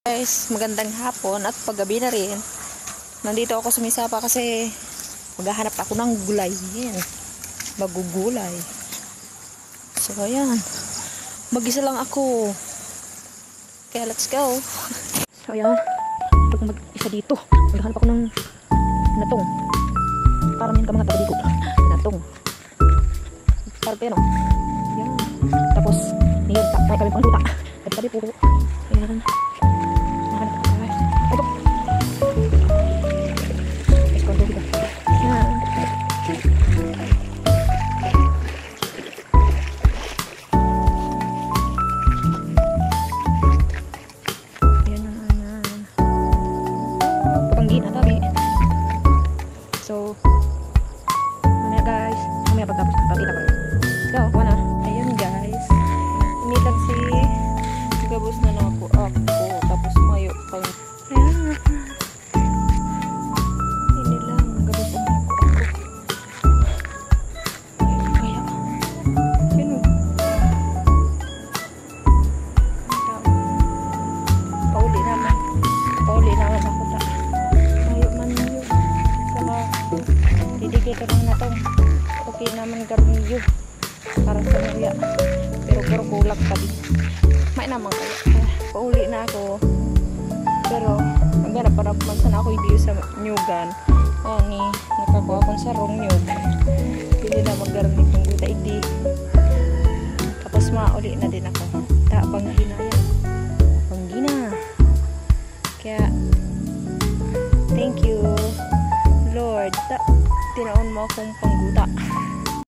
Guys, magandang hapon at paggabi na rin. Nandito ako sa Misapa kasi maghahanap ako ng gulay. Yan. Magugulay. So, ayan. Mag-isa lang ako. Kaya, let's go. So, ayan. Pag mag-isa dito, maghahanap ako ng natong. Para min ka mga taga-digo. Natong. Para pero. Ayan. Tapos, niyog. Tayo kami pang luta. Tabi puro. Ayan. So, mamaya guys, mamaya pagtapos papita ko. So, wana. Ayun guys. Inilag si gabos na lang ako. Tapos mayo pang. Ayan. Inilang gabos na lang ako. Ayun kaya. Ayun o. Pauli naman. Pauli naman ako ta. Mayo man yun. Didikit ko na itong okay naman garnilyo para sa nuya, pero kulang pa din. May naman kaya pauli na ako, pero maghanap para man sana ako i-view sa nyugan o ni nakakuha akong sarong nyug hindi na maggarni kung guta idi, tapos mauli na din ako panggina yan, panggina. Kaya thank you Lord, tinaon mo akong